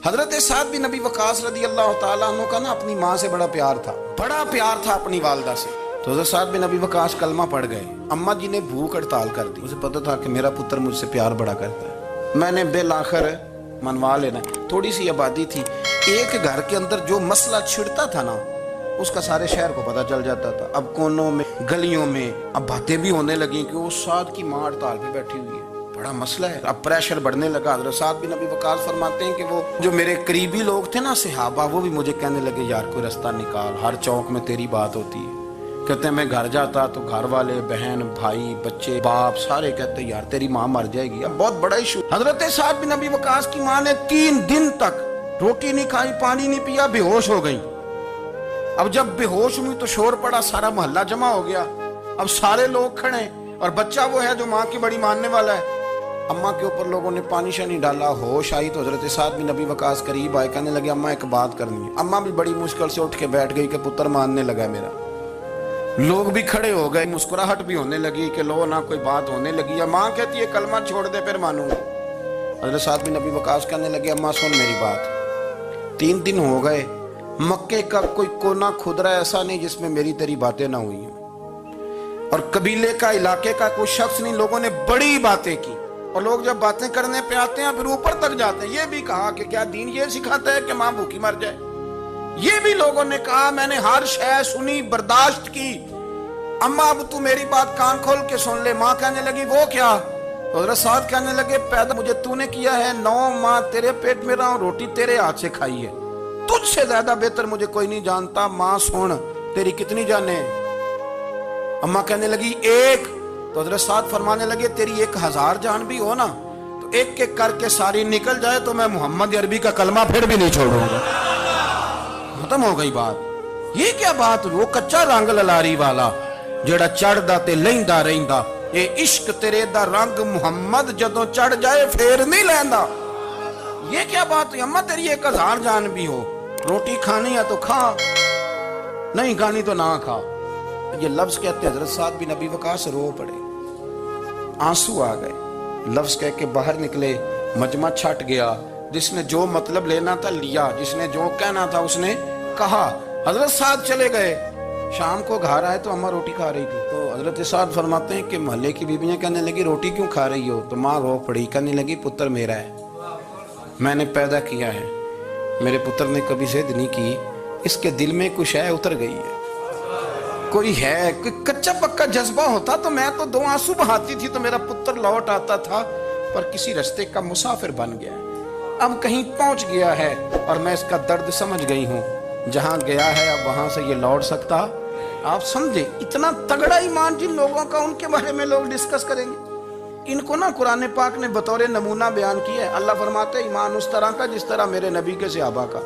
حضرت سعد بن ابی وقاص رضی اللہ تعالیٰ عنہ کا نا اپنی ماں سے بڑا پیار تھا اپنی والدہ سے. تو حضرت سعد بن ابی وقاص کلمہ پڑھ گئے. اماں جی نے بھوک ہڑتال کر دی. اسے پتہ تھا کہ میرا پتر مجھ سے پیار بڑا کرتا ہے, میں نے بالآخر منوا لینا. تھوڑی سی آبادی تھی, ایک گھر کے اندر جو مسئلہ چھڑتا تھا نا اس کا سارے شہر کو پتہ چل جاتا تھا. اب کونوں میں گلیوں میں اب باتیں بھی ہونے لگیں کہ وہ سعد کی ماں ہڑتال پہ بیٹھی ہوئی ہے, بڑا مسئلہ ہے. اب پریشر بڑھنے لگا. حضرت سعد بن ابی وقاص فرماتے ہیں کہ وہ جو میرے قریبی لوگ تھے نا صحابہ, وہ بھی مجھے کہنے لگے یار کوئی رستہ نکال, ہر چوک میں تیری بات ہوتی ہے. کہتے ہیں میں گھر جاتا تو گھر والے, بہن, بھائی, بچے, باپ سارے کہتے ہیں یار تیری ماں مر جائے گی. اب بہت بڑا ایشو. حضرت سعد بن ابی وقاص کی ماں نے 3 دن تک روٹی نہیں کھائی, پانی نہیں پیا, بے ہوش ہو گئی. اب جب بے ہوش ہوئی تو شور پڑا, سارا محلہ جمع ہو گیا. اب سارے لوگ کھڑے اور بچہ وہ ہے جو ماں کی بڑی ماننے والا ہے. اماں کے اوپر لوگوں نے پانی شانی ڈالا, ہوش آئی تو حضرت سعد بن ابی وقاص قریب آئے, کہنے لگے اماں ایک بات کرنی ہے. اماں بھی بڑی مشکل سے اٹھ کے بیٹھ گئی کہ پتر ماننے لگا میرا. لوگ بھی کھڑے ہو گئے, مسکراہٹ بھی ہونے لگی کہ لو نہ کوئی بات ہونے لگی. ماں کہتی ہے کلمہ چھوڑ دے پھر مانوں. حضرت سعد بن ابی وقاص کہنے لگے اماں سن میری بات, 3 دن ہو گئے, مکے کا کوئی کونا کھدرا ایسا نہیں جس میں میری تیری باتیں نہ ہوئی ہیں, اور قبیلے کا علاقے کا کوئی شخص نہیں. لوگوں نے بڑی باتیں کی, اور لوگ جب باتیں کرنے پہ آتے ہیں پھر اوپر تک جاتے ہیں. یہ بھی کہا کہ کیا دین یہ سکھاتا ہے کہ ماں بھوکی مر جائے. یہ بھی لوگوں نے کہا میں نے ہر شے سنی, برداشت کی, اماں اب تو میری بات کان کھول کے سن لے. ماں کہنے لگی وہ کیا؟ حضرت سعد کہنے لگے پیدا مجھے تو نے کیا ہے, 9 ماہ تیرے پیٹ میں رہا ہوں, روٹی تیرے ہاتھ سے کھائی ہے, تجھ سے زیادہ بہتر مجھے کوئی نہیں جانتا. ماں سن تیری کتنی جانیں؟ اماں کہنے لگی 1. تو حضرت سعد فرمانے لگے تیری 1000 جان بھی ہو نا تو ایک ایک کر کے ساری نکل جائے تو میں محمد عربی کا کلمہ پھر بھی نہیں چھوڑوں گا. ختم ہو گئی بات. یہ کیا بات, وہ کچا رنگ للاری والا جڑا چڑھدا تے لیندا رہندا, اے عشق تیرے دا رنگ محمد جدوں چڑھ جائے پھر نہیں لیندا. یہ کیا بات ہے اماں تیری 1000 جان بھی ہو, روٹی کھانی ہے تو کھا, نہیں کھانی تو نہ کھا. یہ لفظ کہتے حضرت سعد بن ابی وقاص رو پڑے, آنسو آ گئے. لفظ کہہ کے باہر نکلے, مجمع چھٹ گیا. جس نے جو مطلب لینا تھا لیا, جس نے جو کہنا تھا اس نے کہا. حضرت سعد چلے گئے. شام کو گھر آئے تو اماں روٹی کھا رہی تھی. تو حضرت سعد فرماتے ہیں کہ محلے کی بیویاں کہنے لگی روٹی کیوں کھا رہی ہو؟ تو ماں رو پڑی, کہنے لگی پتر میرا ہے, میں نے پیدا کیا ہے, میرے پتر نے کبھی ضد نہیں کی, اس کے دل میں کچھ ہے اتر گئی ہے, کوئی ہے, کوئی کچا پکا جذبہ ہوتا تو میں تو 2 آنسو بہاتی تھی تو میرا پتر لوٹ آتا تھا, پر کسی رستے کا مسافر بن گیا, اب کہیں پہنچ گیا ہے اور میں اس کا درد سمجھ گئی ہوں, جہاں گیا ہے اب وہاں سے یہ لوٹ سکتا. آپ سمجھے اتنا تگڑا ایمان جن لوگوں کا, ان کے بارے میں لوگ ڈسکس کریں گے. ان کو نا قرآن پاک نے بطور نمونہ بیان کیا ہے. اللہ فرماتے ایمان اس طرح کا جس طرح میرے نبی کے صحابہ کا.